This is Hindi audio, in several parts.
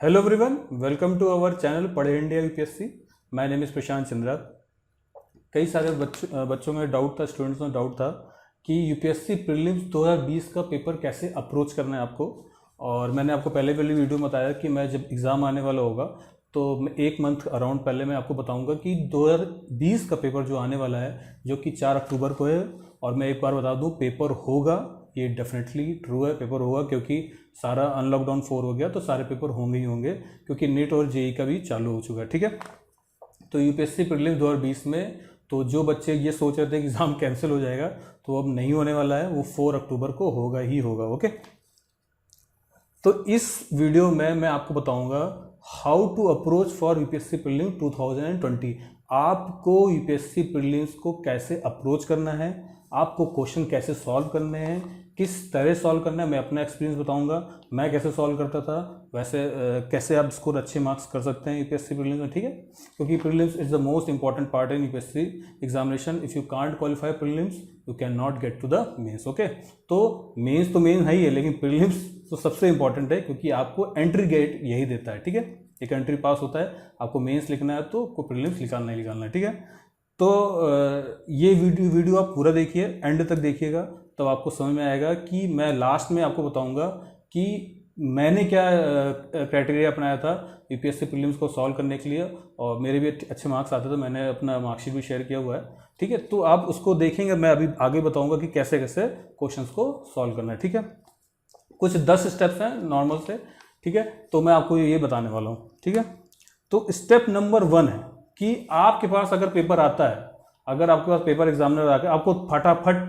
Hello everyone, welcome to our channel Padhe India UPSC. My name is Prashant Chandra. कई सारे बच्चों में डाउट था, स्टूडेंट्स में डाउट था कि यूपीएससी प्रीलिम्स 2020 का पेपर कैसे अप्रोच करना है आपको। और मैंने आपको पहले वाली वीडियो में बताया कि मैं जब एग्ज़ाम आने वाला होगा तो मैं 1 मंथ अराउंड पहले मैं आपको बताऊंगा कि 2020 का पेपर जो आने वाला है, जो कि 4 अक्टूबर को है। और मैं एक बार बता दूं, पेपर होगा, ये डेफिनेटली ट्रू है, पेपर होगा, क्योंकि सारा अनलॉकडाउन 4 हो गया तो सारे पेपर होंगे ही होंगे, क्योंकि नीट और जेई का भी चालू हो चुका है। ठीक है, तो यूपीएससी प्रीलिम्स 2020 में तो जो बच्चे ये सोच रहे थे कि एग्ज़ाम कैंसिल हो जाएगा, तो अब नहीं होने वाला है, वो 4 अक्टूबर को होगा ही होगा। ओके, तो इस वीडियो में मैं आपको बताऊंगा how to approach for UPSC prelims 2020। आपको यूपीएससी प्रीलिम्स को कैसे अप्रोच करना है, आपको क्वेश्चन कैसे सॉल्व करने हैं, किस तरह सॉल्व करना है, मैं अपना एक्सपीरियंस बताऊंगा, मैं कैसे सॉल्व करता था, वैसे कैसे आप स्कोर अच्छे मार्क्स कर सकते हैं यूपीएससी प्रीलिम्स में। ठीक है, क्योंकि prelims is the most important part in UPSC examination. If you can't qualify prelims you can not get to the mains. Okay, तो मेन है ही है, लेकिन प्रीलिम्स तो सबसे इंपॉर्टेंट है, क्योंकि आपको एंट्री गेट यही देता है। ठीक है, एक एंट्री पास होता है, आपको मेंस लिखना है तो प्रीलिम्स निकालना ही निकालना है। ठीक है, तो ये वीडियो आप पूरा देखिए, एंड तक देखिएगा, तब आपको समझ में आएगा कि मैं लास्ट में आपको बताऊंगा कि मैंने क्या क्राइटेरिया अपनाया था यूपीएससी प्रीलिम्स को सॉल्व करने के लिए, और मेरे भी अच्छे मार्क्स आते थे, मैंने अपना मार्कशीट भी शेयर किया हुआ है। ठीक है, तो आप उसको देखेंगे, मैं अभी आगे बताऊंगा कि कैसे कैसे क्वेश्चंस को सॉल्व करना है। ठीक है, कुछ 10 स्टेप्स हैं नॉर्मल से। ठीक है, तो मैं आपको ये बताने वाला हूँ। ठीक है, तो स्टेप नंबर 1 है कि आपके पास अगर पेपर आता है, अगर आपके पास पेपर एग्जामिनर आकर आपको फटाफट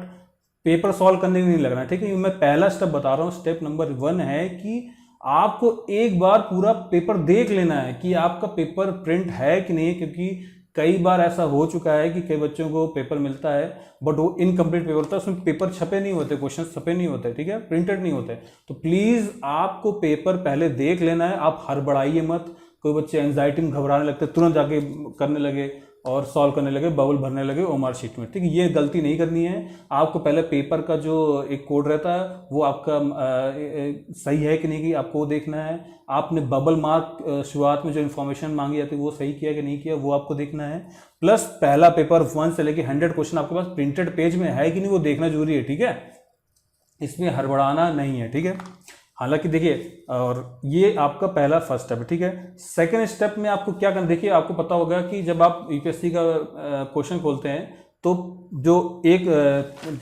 पेपर सॉल्व करने नहीं लगना। ठीक है, मैं पहला स्टेप बता रहा हूँ। स्टेप नंबर 1 है कि आपको एक बार पूरा पेपर देख लेना है कि आपका पेपर प्रिंट है कि नहीं, क्योंकि कई बार ऐसा हो चुका है कि कई बच्चों को पेपर मिलता है बट वो इनकम्प्लीट पेपर होता है, उसमें पेपर छपे नहीं होते, क्वेश्चन छपे नहीं होते। ठीक है, प्रिंटेड नहीं होते। तो प्लीज आपको पेपर पहले देख लेना है, आप हड़बड़ाइए मत। कोई बच्चे एंजाइटी में घबराने लगते, तुरंत जाके करने लगे और सॉल्व करने लगे, बबल भरने लगे ओएमआर शीट में। ठीक है, ये गलती नहीं करनी है। आपको पहले पेपर का जो एक कोड रहता है वो आपका सही है कि नहीं, कि आपको वो देखना है। आपने बबल मार्क शुरुआत में जो इन्फॉर्मेशन मांगी जाती है वो सही किया कि नहीं किया, वो आपको देखना है। प्लस पहला पेपर 1 से लेकर 100 क्वेश्चन आपके पास प्रिंटेड पेज में है कि नहीं, वो देखना जरूरी है। ठीक है, इसमें हड़बड़ाना नहीं है। ठीक है, हालांकि देखिए, और ये आपका पहला फर्स्ट स्टेप है। ठीक है, सेकंड स्टेप में आपको क्या करना, देखिए आपको पता होगा कि जब आप यूपीएससी का क्वेश्चन खोलते हैं तो जो एक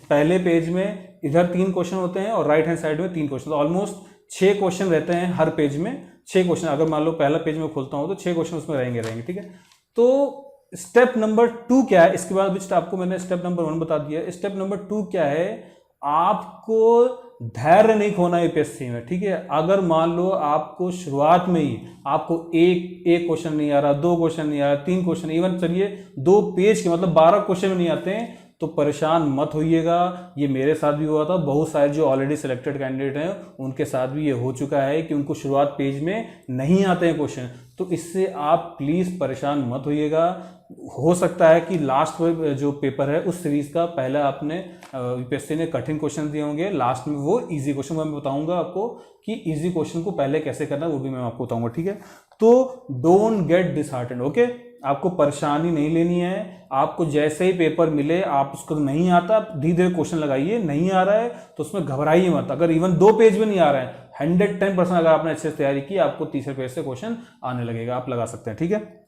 पहले पेज में इधर 3 क्वेश्चन होते हैं और राइट हैंड साइड में 3 क्वेश्चन, तो ऑलमोस्ट 6 क्वेश्चन रहते हैं हर पेज में। 6 क्वेश्चन, अगर मान लो पहला पेज में खोलता हूं तो 6 क्वेश्चन उसमें रहेंगे। ठीक है, तो स्टेप नंबर 2 क्या है, इसके बाद विच आपको मैंने स्टेप नंबर 1 बता दिया। स्टेप नंबर 2 क्या है, आपको धैर्य नहीं खोना यूपीएससी में। ठीक है, अगर मान लो आपको शुरुआत में ही आपको एक क्वेश्चन नहीं आ रहा, 2 क्वेश्चन नहीं आ रहा, 3 क्वेश्चन, इवन चलिए 2 पेज के मतलब 12 क्वेश्चन नहीं आते हैं, तो परेशान मत होइएगा। ये मेरे साथ भी हुआ था, बहुत सारे जो ऑलरेडी सिलेक्टेड कैंडिडेट हैं उनके साथ भी ये हो चुका है कि उनको शुरुआत पेज में नहीं आते हैं क्वेश्चन। तो इससे आप प्लीज परेशान मत होइएगा। हो सकता है कि लास्ट में जो पेपर है उस सीरीज का पहला आपने यूपीएससी ने कठिन क्वेश्चन दिए होंगे, लास्ट में वो इजी क्वेश्चन मैं बताऊंगा आपको कि इजी क्वेश्चन को पहले कैसे करना है, वो भी मैं आपको बताऊंगा। ठीक है, तो डोंट गेट डिसहार्टेंड। ओके, आपको परेशानी नहीं लेनी है। आपको जैसे ही पेपर मिले, आप उसको नहीं आता, धीरे धीरे क्वेश्चन लगाइए। नहीं आ रहा है तो उसमें घबराइए मत। अगर इवन 2 पेज में नहीं आ रहा है, 110% अगर आपने अच्छे से तैयारी की, आपको तीसरे पेज से क्वेश्चन आने लगेगा, आप लगा सकते हैं। ठीक है,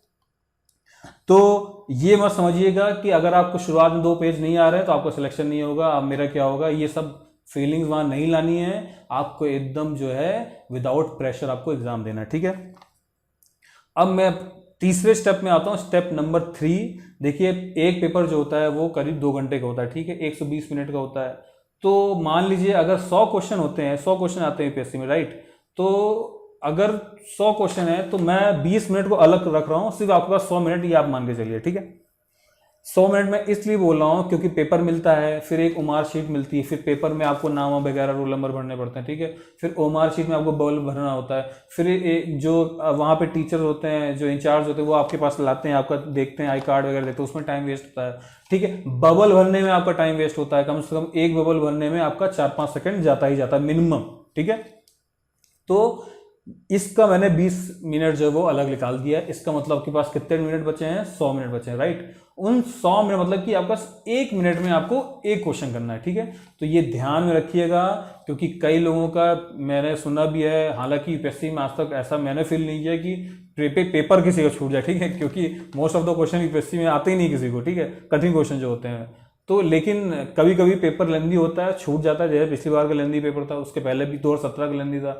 तो ये मत समझिएगा कि अगर आपको शुरुआत में 2 पेज नहीं आ रहे हैं तो आपको सिलेक्शन नहीं होगा, अब मेरा क्या होगा, ये सब फीलिंग्स वहां नहीं लानी है। आपको एकदम जो है विदाउट प्रेशर आपको एग्जाम देना है। ठीक है, अब मैं तीसरे स्टेप में आता हूं, स्टेप नंबर 3। देखिए, एक पेपर जो होता है वो करीब 2 घंटे का होता है। ठीक है, 120 मिनट का होता है। तो मान लीजिए अगर 100 क्वेश्चन होते हैं, 100 क्वेश्चन आते हैं यूपीएससी में, राइट, तो अगर 100 क्वेश्चन है तो मैं 20 मिनट को अलग रख रहा हूं, सिर्फ आपके पास 100 मिनट, ये आप मान के चलिए। ठीक है, 100 मिनट में इसलिए बोल रहा हूं क्योंकि पेपर मिलता है, फिर एक ओमार शीट मिलती है, फिर पेपर में आपको नाम वगैरह रोल नंबर भरने पड़ते हैं। ठीक है, फिर ओमार शीट में आपको बबल भरना होता है, फिर जो वहां पे टीचर होते हैं, जो इंचार्ज होते हैं, वो आपके पास लाते हैं, आपका देखते हैं, आई कार्ड वगैरह देखते हैं, उसमें टाइम वेस्ट होता है। ठीक है, बबल भरने में आपका टाइम वेस्ट होता है, कम से कम एक बबल भरने में आपका 4-5 सेकंड जाता ही जाता है मिनिमम। ठीक है, तो इसका मैंने 20 मिनट जो है वो अलग निकाल दिया है। इसका मतलब आपके पास कितने मिनट बचे हैं? 100 मिनट बचे हैं, राइट। उन 100 मिनट मतलब कि आपके पास 1 मिनट में आपको एक क्वेश्चन करना है, ठीक है। तो ये ध्यान में रखिएगा, क्योंकि कई लोगों का मैंने सुना भी है, हालांकि यूपीएससी में आज तक ऐसा मैंने फील नहीं किया कि पेपर किसी का छूट जाए, ठीक है, क्योंकि most of the question UPSC में आते ही नहीं किसी को, ठीक है, कठिन क्वेश्चन जो होते हैं। तो लेकिन कभी कभी पेपर लेंदी होता है, छूट जाता है, जैसे पिछली बार का लेंदी पेपर था, उसके पहले भी 2017 का लेंदी था,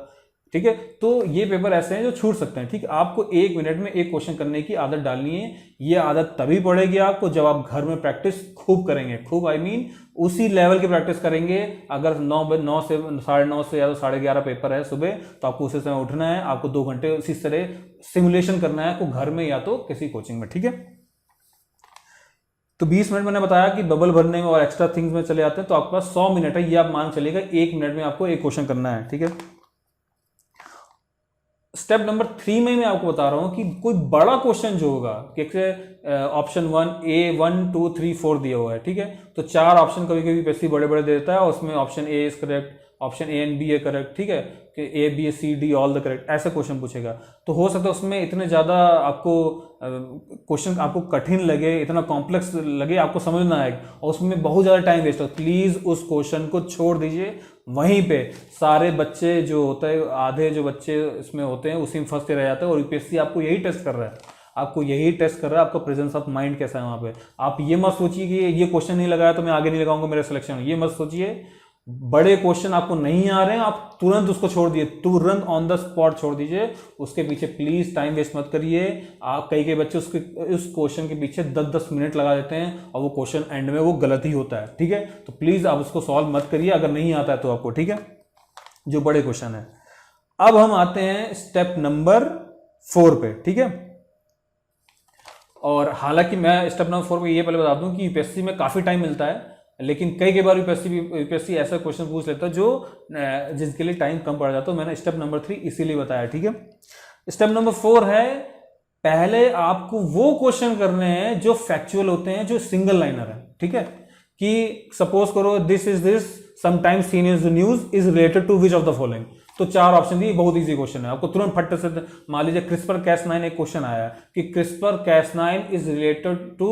ठीक है। तो ये पेपर ऐसे हैं जो छूट सकते हैं, ठीक है। आपको 1 मिनट में एक क्वेश्चन करने की आदत डालनी है। ये आदत तभी पड़ेगी आपको जब आप घर में प्रैक्टिस खूब करेंगे, खूब आई मीन उसी लेवल की प्रैक्टिस करेंगे। अगर 9 से 9:30 से या तो 11:30 पेपर है सुबह, तो आपको उसी समय उठना है, आपको 2 घंटे इसी तरह सिमुलेशन करना है, आपको घर में या तो किसी कोचिंग में, ठीक है। तो 20 मिनट मैंने बताया कि बबल भरने में और एक्स्ट्रा थिंग्स में चले जाते हैं, तो आपके पास 100 मिनट है, ये आप मान चलेगा 1 मिनट में आपको एक क्वेश्चन करना है, ठीक है। स्टेप नंबर 3 में मैं आपको बता रहा हूं कि कोई बड़ा क्वेश्चन जो होगा, ऑप्शन 1 A 1 2 3 4 दिया हुआ है, ठीक है। तो 4 ऑप्शन कभी कभी पैसे बड़े बड़े दे देता है, और उसमें option A is correct, option A and B है करेक्ट, ठीक है, कि A B C D all the correct, ऐसा क्वेश्चन पूछेगा। तो हो सकता है उसमें इतने ज़्यादा आपको क्वेश्चन आपको कठिन लगे, इतना कॉम्प्लेक्स लगे, आपको समझ ना आए, और उसमें बहुत ज़्यादा टाइम वेस्ट हो। प्लीज़ उस क्वेश्चन को छोड़ दीजिए वहीं पे। सारे बच्चे जो होते हैं, आधे जो बच्चे इसमें होते हैं उसी में फंसते रह जाते हैं, और यूपीएससी आपको यही टेस्ट कर रहा है, आपको यही टेस्ट कर रहा है, आपका प्रेजेंस ऑफ माइंड कैसा है वहाँ पे। आप ये मत सोचिए कि ये क्वेश्चन नहीं लगाया तो मैं आगे नहीं लगाऊंगा, मेरा सिलेक्शन, ये मत सोचिए। बड़े क्वेश्चन आपको नहीं आ रहे हैं, आप तुरंत उसको छोड़ दिए, तुरंत ऑन द स्पॉट छोड़ दीजिए, उसके पीछे प्लीज टाइम वेस्ट मत करिए। आप कई बच्चे उस क्वेश्चन के पीछे 10-10 मिनट लगा देते हैं, और वो क्वेश्चन एंड में वो गलत ही होता है, ठीक है। तो प्लीज आप उसको सॉल्व मत करिए अगर नहीं आता है तो आपको, ठीक है, जो बड़े क्वेश्चन है। अब हम आते हैं स्टेप नंबर 4 पे, ठीक है। और हालांकि मैं स्टेप नंबर 4 पे ये पहले बता दूं कि यूपीएससी में काफी टाइम मिलता है, लेकिन कई बार यूपीएससी ऐसा क्वेश्चन पूछ लेता है जो जिसके लिए टाइम कम पड़ जाता है। मैंने स्टेप नंबर 3 इसीलिए बताया, ठीक है। स्टेप नंबर 4 है, पहले आपको वो क्वेश्चन करने हैं जो फैक्चुअल होते हैं, जो सिंगल लाइनर है, ठीक है। कि सपोज करो this is this sometimes seen in the news is related to which of the following. तो 4 ऑप्शन दिए, बहुत इजी क्वेश्चन है, आपको तुरंत फट से। मान लीजिए CRISPR-Cas9 एक क्वेश्चन आया कि CRISPR-Cas9 is related to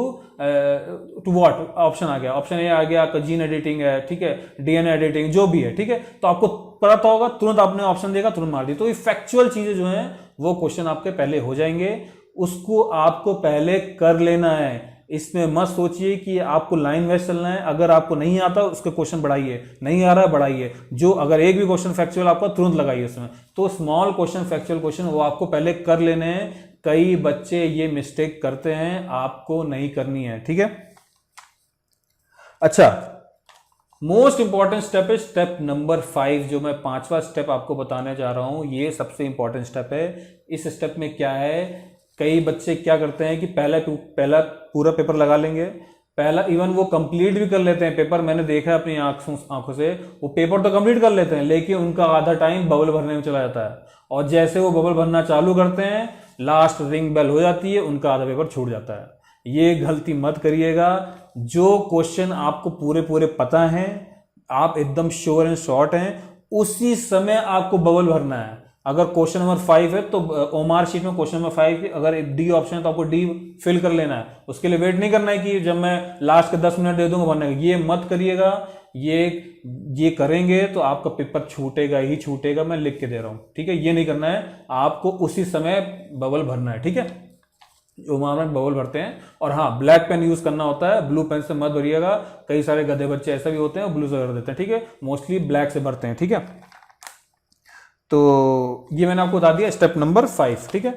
what, option आ गया, ऑप्शन ए आ गया, आपका जीन एडिटिंग है, ठीक है, डीएनए एडिटिंग, जो भी है, ठीक है। तो आपको पता होगा, तुरंत आपने ऑप्शन देगा, तुरंत मार दी। तो ये फैक्चुअल चीजें जो है वो क्वेश्चन आपके पहले हो जाएंगे, उसको आपको पहले कर लेना है। इसमें मत सोचिए कि आपको लाइन वाइज चलना है, अगर आपको नहीं आता उसके क्वेश्चन बढ़ाइए, नहीं आ रहा है बढ़ाइए, जो अगर एक भी क्वेश्चन फैक्चुअल आपका तुरंत लगाइए उसमें। तो स्मॉल क्वेश्चन, फैक्चुअल क्वेश्चन वो आपको पहले कर लेने हैं। कई बच्चे ये मिस्टेक करते हैं, आपको नहीं करनी है, ठीक है। अच्छा, मोस्ट इंपॉर्टेंट स्टेप है स्टेप नंबर 5, जो मैं 5वां स्टेप आपको बताने जा रहा हूं। ये सबसे इंपॉर्टेंट स्टेप है। इस स्टेप में क्या है, कई बच्चे क्या करते हैं कि पहला पूरा पेपर लगा लेंगे, पहला इवन वो कंप्लीट भी कर लेते हैं पेपर, मैंने देखा है अपनी आंखों से, वो पेपर तो कंप्लीट कर लेते हैं, लेकिन उनका आधा टाइम बबल भरने में चला जाता है। और जैसे वो बबल भरना चालू करते हैं, लास्ट रिंग बेल हो जाती है, उनका आधा पेपर छूट जाता है। ये गलती मत करिएगा। जो क्वेश्चन आपको पूरे पता है, आप एकदम श्योर एंड शॉर्ट हैं, उसी समय आपको बबल भरना है। अगर क्वेश्चन नंबर 5 है तो ओमार शीट में क्वेश्चन नंबर 5 अगर डी ऑप्शन है तो आपको डी फिल कर लेना है। उसके लिए वेट नहीं करना है कि जब मैं लास्ट के 10 मिनट दे दूंगा भरने का, ये मत करिएगा। ये करेंगे तो आपका पेपर छूटेगा ही छूटेगा, मैं लिख के दे रहा हूं, ठीक है। ये नहीं करना है, आपको उसी समय बबल भरना है, ठीक है। ओमार में बबल भरते हैं। और हाँ, ब्लैक पेन यूज करना होता है, ब्लू पेन से मत भरिएगा। कई सारे गधे बच्चे ऐसे भी होते हैं, ब्लू से भर देते हैं, ठीक है। मोस्टली ब्लैक से भरते हैं, ठीक है। तो ये मैंने आपको बता दिया स्टेप नंबर 5, ठीक है।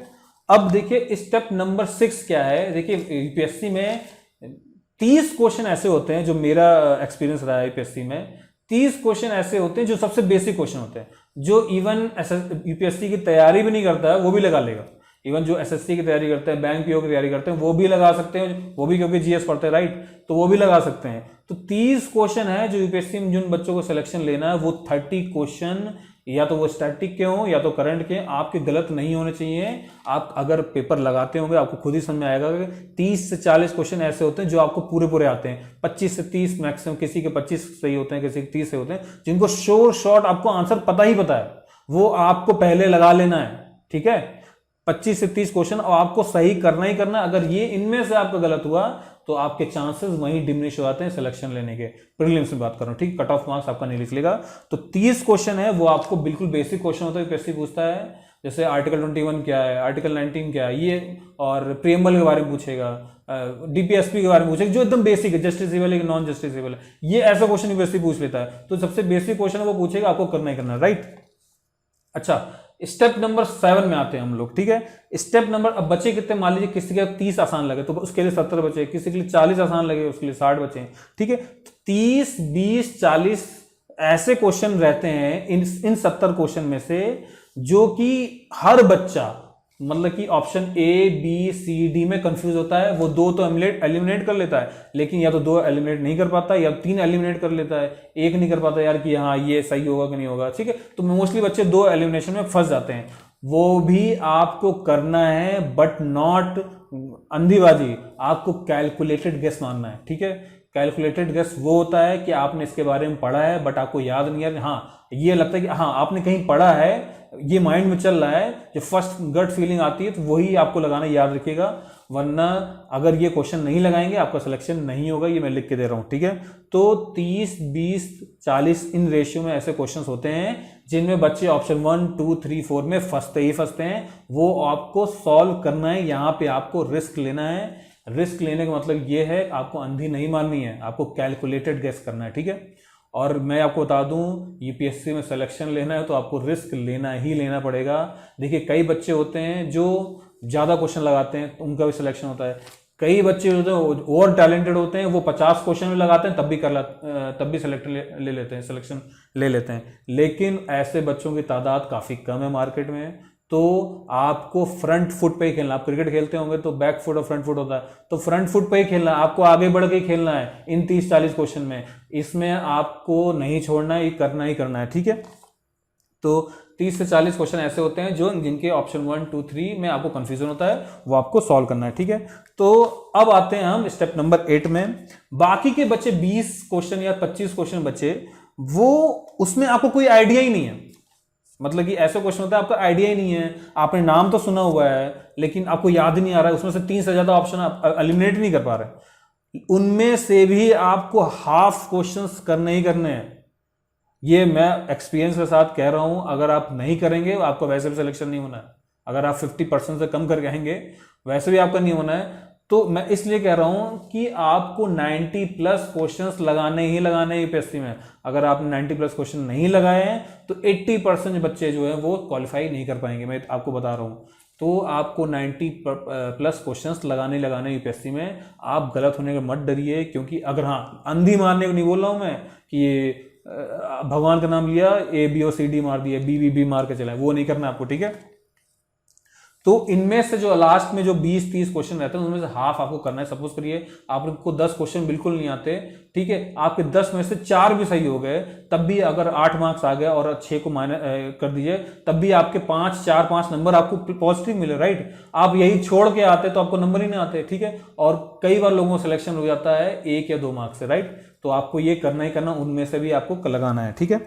अब देखिए स्टेप नंबर 6 क्या है। देखिए यूपीएससी में 30 क्वेश्चन ऐसे होते हैं, जो मेरा एक्सपीरियंस रहा है यूपीएससी में, 30 क्वेश्चन ऐसे होते हैं जो सबसे बेसिक क्वेश्चन होते हैं, जो इवन यूपीएससी की तैयारी भी नहीं करता है वो भी लगा लेगा। इवन जो एसएससी की तैयारी करते हैं, बैंक पीओ की तैयारी करते हैं, वो भी लगा सकते हैं, वो भी क्योंकि जीएस पढ़ते हैं, राइट, तो वो भी लगा सकते हैं। तो 30 क्वेश्चन है जो यूपीएससी में जिन बच्चों को सिलेक्शन लेना है, वो 30 क्वेश्चन या तो वो स्टैटिक के हों या तो करंट के, आपके गलत नहीं होने चाहिए। आप अगर पेपर लगाते होंगे आपको खुद ही समझ में आएगा कि 30 से 40 क्वेश्चन ऐसे होते हैं जो आपको पूरे आते हैं। 25 से 30 मैक्सिमम, किसी के 25 सही होते हैं, किसी के 30 सही होते हैं, जिनको शोर शॉर्ट आपको आंसर पता ही पता है, वो आपको पहले लगा लेना है, ठीक है। 25 से 30 क्वेश्चन और आपको सही करना ही करना। अगर ये इनमें से आपका गलत हुआ तो आपके चांसेस वहीं डिमिनिश हो जाते हैं सिलेक्शन लेने के। प्रीलिम्स में बात कर रहा हूं, ठीक, कट ऑफ मार्क्स आपका नहीं निकलेगा। तो 30 क्वेश्चन है वो आपको बिल्कुल बेसिक क्वेश्चन होता है, यूपीएससी पूछता है, जैसे आर्टिकल 21 क्या है, आर्टिकल 19 क्या है, ये और प्रियम्बल के बारे में पूछेगा, डीपीएसपी के बारे में पूछेगा, जो एकदम बेसिक है, जस्टिसेबल है नॉन जस्टिसेबल है, ये ऐसा क्वेश्चन यूपीएससी पूछ लेता है। तो सबसे बेसिक क्वेश्चन वो पूछेगा, आपको करना ही करना, राइट। अच्छा, स्टेप नंबर 7 में आते हैं हम लोग, ठीक है। स्टेप नंबर, अब बचे कितने, मान लीजिए किसी के 30 आसान लगे तो उसके लिए 70 बचे, किसी के लिए 40 आसान लगे उसके लिए 60 बचे, ठीक है। 30, 20, 40 ऐसे क्वेश्चन रहते हैं इन 70 क्वेश्चन में से, जो कि हर बच्चा मतलब कि option A B C D में कंफ्यूज होता है। वो 2 तो एलिमिनेट कर लेता है, लेकिन या तो 2 एलिमिनेट नहीं कर पाता या 3 एलिमिनेट कर लेता है, 1 नहीं कर पाता यार कि हाँ ये सही होगा कि नहीं होगा, ठीक है। तो मोस्टली बच्चे 2 एलिमिनेशन में फंस जाते हैं। वो भी आपको करना है, बट नॉट अंधीबाजी, आपको कैलकुलेटेड गेस मानना है, ठीक है। कैलकुलेटेड गेस वो होता है कि आपने इसके बारे में पढ़ा है बट आपको याद नहीं है, हाँ ये लगता है कि हाँ आपने कहीं पढ़ा है, ये माइंड में चल रहा है, जो फर्स्ट गट फीलिंग आती है तो वही आपको लगाना, याद रखिएगा। वरना अगर ये क्वेश्चन नहीं लगाएंगे आपका सिलेक्शन नहीं होगा, ये मैं लिख के दे रहा हूं, ठीक है। तो 30, 20, 40 इन रेशियो में ऐसे क्वेश्चंस होते हैं जिनमें बच्चे ऑप्शन 1, 2, 3, 4 में फंसते हैं। वो आपको सॉल्व करना है, यहां पे आपको रिस्क लेना है। रिस्क लेने का मतलब ये है आपको अंधी नहीं माननी है, आपको कैलकुलेटेड गेस करना है, ठीक है। और मैं आपको बता दूं, यूपीएससी में सिलेक्शन लेना है तो आपको रिस्क लेना ही लेना पड़ेगा। देखिए कई बच्चे होते हैं जो ज़्यादा क्वेश्चन लगाते हैं तो उनका भी सिलेक्शन होता है। कई बच्चे होते हैं और टैलेंटेड होते हैं, वो 50 क्वेश्चन भी लगाते हैं तब भी सेलेक्ट ले लेते हैं, सिलेक्शन ले लेते हैं। लेकिन ऐसे बच्चों की तादाद काफ़ी कम है मार्केट में। तो आपको फ्रंट फुट पे ही खेलना, आप क्रिकेट खेलते होंगे तो बैक फुट और फ्रंट फुट होता है, तो फ्रंट फुट पे ही खेलना है, आपको आगे बढ़ के खेलना है इन 30-40 क्वेश्चन में। इसमें आपको नहीं छोड़ना है, ये करना ही करना है, ठीक है। तो 30 से 40 क्वेश्चन ऐसे होते हैं जो जिनके ऑप्शन 1, 2, 3 में आपको कंफ्यूजन होता है, वो आपको सॉल्व करना है, ठीक है। तो अब आते हैं हम स्टेप नंबर 8 में। बाकी के बच्चे 20 क्वेश्चन या 25 क्वेश्चन बचे, वो उसमें आपको कोई आइडिया ही नहीं है। मतलब कि ऐसा क्वेश्चन होता है आपका आइडिया ही नहीं है, आपने नाम तो सुना हुआ है लेकिन आपको याद ही नहीं आ रहा है, उसमें से 3 से ज्यादा ऑप्शन आप एलिमिनेट नहीं कर पा रहे। उनमें से भी आपको हाफ क्वेश्चंस करने ही करने हैं। ये मैं एक्सपीरियंस के साथ कह रहा हूं, अगर आप नहीं करेंगे आपको वैसे भी सिलेक्शन नहीं होना है। अगर आप 50% से कम करके आएंगे वैसे भी आपका नहीं होना है। तो मैं इसलिए कह रहा हूं कि आपको 90+ क्वेश्चंस लगाने ही लगाने यूपीएससी में। अगर आपने 90+ क्वेश्चन नहीं लगाए हैं तो 80% बच्चे जो है वो क्वालिफाई नहीं कर पाएंगे, मैं आपको बता रहा हूं। तो आपको 90+ क्वेश्चंस लगाने यूपीएससी में। आप गलत होने का मत डरिए, क्योंकि अगर हाँ अंधी मारने को नहीं बोल रहा हूं मैं कि ये भगवान का नाम लिया ABOCD मार दिया, BBB मार के चला, वो नहीं करना आपको, ठीक है। तो इनमें से जो लास्ट में जो 20-30 क्वेश्चन रहते हैं उनमें से हाफ आपको करना है। सपोज करिए आपको 10 क्वेश्चन बिल्कुल नहीं आते, ठीक है, आपके 10 में से 4 भी सही हो गए, तब भी अगर 8 मार्क्स आ गया और 6 को माइनस कर दीजिए, तब भी आपके 5 नंबर आपको पॉजिटिव मिले, राइट। आप यही छोड़ के आते तो आपको नंबर ही नहीं आते, ठीक है। और कई बार लोगों का सिलेक्शन हो जाता है 1 या 2 मार्क्स से, राइट। तो आपको ये करना ही करना, उनमें से भी आपको लगाना है, ठीक है।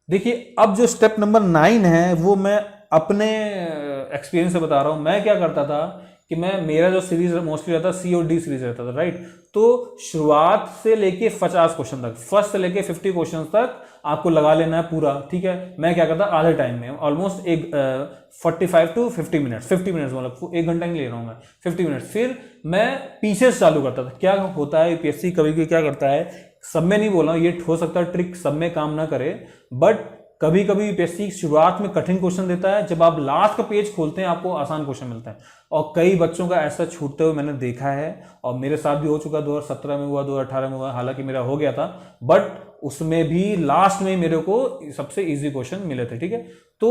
देखिए अब जो स्टेप नंबर 9 है वो मैं अपने एक्सपीरियंस से बता रहा हूं। मैं क्या करता था कि मेरा जो सीरीज मोस्टली रहता था COD सीरीज रहता था, राइट। तो शुरुआत से लेके 50 क्वेश्चन तक, फर्स्ट से लेके 50 क्वेश्चन तक आपको लगा लेना है पूरा, ठीक है। मैं क्या करता आधे टाइम में, ऑलमोस्ट 45 to 50 मिनट्स, 50 मिनट्स मतलब 1 घंटा नहीं ले रहा हूं मैं, 50 मिनट्स। फिर मैं पीछे से चालू करता था। क्या होता है यूपीएससी कभी कभी क्या करता है, सब में नहीं बोल रहा हूं, ये हो सकता है ट्रिक सब में काम ना करे, बट कभी कभी यूपीएससी शुरुआत में कठिन क्वेश्चन देता है, जब आप लास्ट का पेज खोलते हैं आपको आसान क्वेश्चन मिलता है। और कई बच्चों का ऐसा छूटते हुए मैंने देखा है, और मेरे साथ भी हो चुका, 2017 में हुआ, 2018 में हुआ, हालांकि मेरा हो गया था, बट उसमें भी लास्ट में मेरे को सबसे इजी क्वेश्चन मिले थे, ठीक है। तो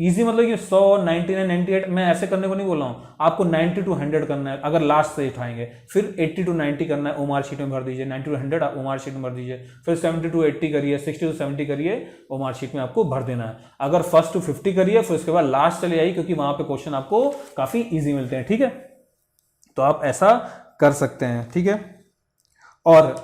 इजी मतलब कि 100, 99, 98 मैं ऐसे करने को नहीं बोल रहा हूं, आपको 90 to 100 करना है अगर लास्ट से उठाएंगे। फिर 80 to 90 करना है, ओमार शीट में भर दीजिए, 90 to 100 ओमार शीट में भर दीजिए। फिर 70 to 80 करिए, 60 to 70 करिए, ओमार शीट में आपको भर देना है। अगर फर्स्ट टू 50 करिए, फिर उसके बाद लास्ट चले आइए, क्योंकि वहां पे क्वेश्चन आपको काफी इजी मिलते हैं, ठीक है। तो आप ऐसा कर सकते हैं, ठीक है। और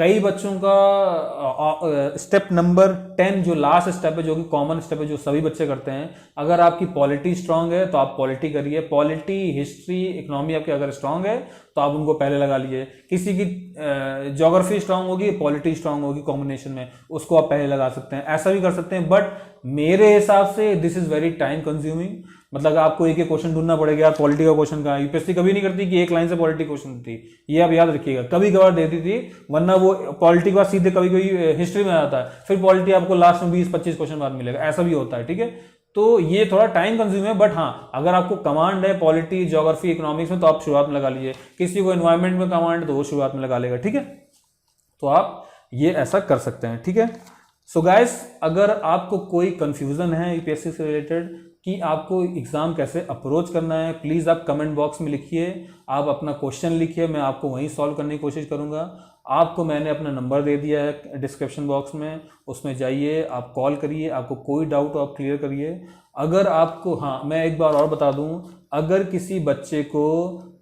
कई बच्चों का स्टेप नंबर 10 जो लास्ट स्टेप है, जो कि कॉमन स्टेप है, जो सभी बच्चे करते हैं, अगर आपकी पॉलिटी स्ट्रांग है तो आप पॉलिटी करिए, पॉलिटी हिस्ट्री इकोनॉमी आपकी अगर स्ट्रांग है तो आप उनको पहले लगा लीजिए। किसी की ज्योग्राफी स्ट्रांग होगी, पॉलिटी स्ट्रांग होगी कॉम्बिनेशन में, उसको आप पहले लगा सकते हैं, ऐसा भी कर सकते हैं। बट मेरे हिसाब से this is very time consuming, मतलब आपको एक एक क्वेश्चन ढूंढना पड़ेगा यार पॉलिटी का क्वेश्चन कहाँ है। यूपीएससी कभी नहीं करती कि एक लाइन से पॉलिटी क्वेश्चन थी, ये आप याद रखिएगा, कभी कभार देती थी, वरना वो पॉलिटी के बाद सीधे कभी कभी हिस्ट्री में आता है, फिर पॉलिटी आपको लास्ट में 20-25 क्वेश्चन बाद मिलेगा, ऐसा भी होता है, ठीक है। तो ये थोड़ा टाइम कंज्यूम है, बट हाँ अगर आपको कमांड है पॉलिटी ज्योग्राफी इकोनॉमिक्स में तो आप शुरुआत में लगा लीजिए, किसी को एनवायरमेंट में कमांड है तो वो शुरुआत में लगा लेगा, ठीक है। तो आप ये ऐसा कर सकते हैं, ठीक है। सो गाइस, अगर आपको कोई कंफ्यूजन है यूपीएससी से रिलेटेड कि आपको एग्जाम कैसे अप्रोच करना है, प्लीज आप कमेंट बॉक्स में लिखिए, आप अपना क्वेश्चन लिखिए, मैं आपको वहीं सॉल्व करने की कोशिश करूंगा। आपको मैंने अपना नंबर दे दिया है डिस्क्रिप्शन बॉक्स में, उसमें जाइए, आप कॉल करिए, आपको कोई डाउट हो आप क्लियर करिए। अगर आपको, हाँ मैं एक बार और बता दूं, अगर किसी बच्चे को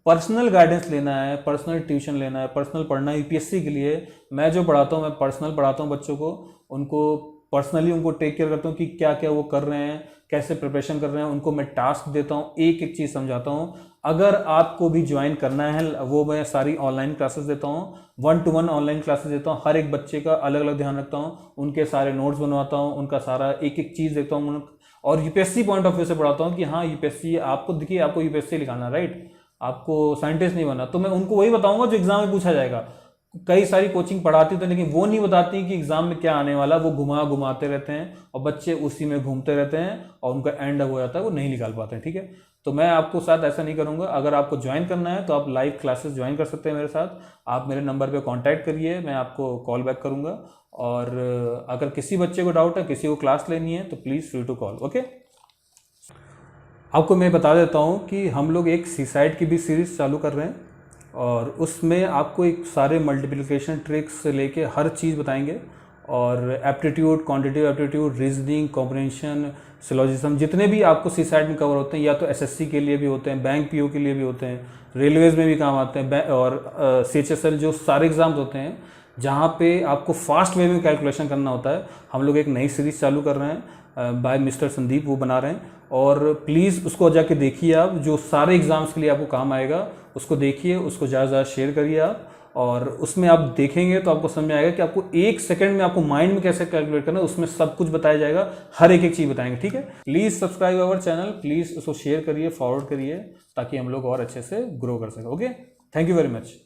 पर्सनल गाइडेंस लेना है, पर्सनल ट्यूशन लेना है, पर्सनल पढ़ना है यूपीएससी के लिए, मैं जो पढ़ाता हूँ, मैं पर्सनल पढ़ाता हूँ बच्चों को, उनको पर्सनली उनको टेक केयर करता हूँ कि क्या क्या वो कर रहे हैं, कैसे प्रिपरेशन कर रहे हैं, उनको मैं टास्क देता हूँ, एक एक चीज़ समझाता हूँ। अगर आपको भी ज्वाइन करना है, वो मैं सारी ऑनलाइन क्लासेस देता हूँ, 1-to-1 ऑनलाइन क्लासेस देता हूँ, हर एक बच्चे का अलग अलग ध्यान रखता हूँ, उनके सारे नोट्स बनवाता हूँ, उनका सारा एक एक चीज़ देखता हूँ, और यूपीएससी पॉइंट ऑफ व्यू से पढ़ाता हूँ कि हाँ यूपीएससी आपको, देखिए आपको यूपीएससी लिखाना, राइट, आपको साइंटिस्ट नहीं बनना, तो मैं उनको वही बताऊंगा जो एग्जाम में पूछा जाएगा। कई सारी कोचिंग पढ़ाती तो, लेकिन वो नहीं बताती कि एग्जाम में क्या आने वाला, वो घुमाते रहते हैं और बच्चे उसी में घूमते रहते हैं और उनका एंड हो जाता है, वो नहीं निकाल पाते हैं, ठीक है। तो मैं आपको साथ ऐसा नहीं करूंगा। अगर आपको ज्वाइन करना है तो आप लाइव क्लासेस ज्वाइन कर सकते हैं मेरे साथ, आप मेरे नंबर पे कांटेक्ट करिए, मैं आपको कॉल बैक करूंगा। और अगर किसी बच्चे को डाउट है, किसी को क्लास लेनी है, तो please free to call, okay. आपको मैं बता देता हूँ कि हम लोग एक सीसाइड की भी सीरीज चालू कर रहे हैं, और उसमें आपको एक सारे मल्टीप्लिकेशन ट्रिक्स से लेके हर चीज़ बताएंगे, और aptitude, quantitative aptitude, reasoning, comprehension, syllogism, जितने भी आपको सीसाइड में कवर होते हैं, या तो एसएससी के लिए भी होते हैं, बैंक पीओ के लिए भी होते हैं, रेलवेज में भी काम आते हैं, और सीएचएसएल, जो सारे एग्जाम्स होते हैं जहाँ पे आपको फास्ट वे में कैलकुलेशन करना होता है, हम लोग एक नई सीरीज चालू कर रहे हैं, बाय मिस्टर संदीप, वो बना रहे हैं, और प्लीज़ उसको जाके देखिए आप, जो सारे एग्जाम्स के लिए आपको काम आएगा, उसको देखिए, उसको ज़्यादा से ज़्यादा शेयर करिए आप, और उसमें आप देखेंगे तो आपको समझ में आएगा कि आपको एक सेकंड में आपको माइंड में कैसे कैलकुलेट करना है, उसमें सब कुछ बताया जाएगा, हर एक एक चीज़ बताएंगे, ठीक है। Please subscribe our channel, please उसको शेयर करिए, फॉरवर्ड करिए, ताकि हम लोग और अच्छे से ग्रो कर सकें, okay. Thank you very much.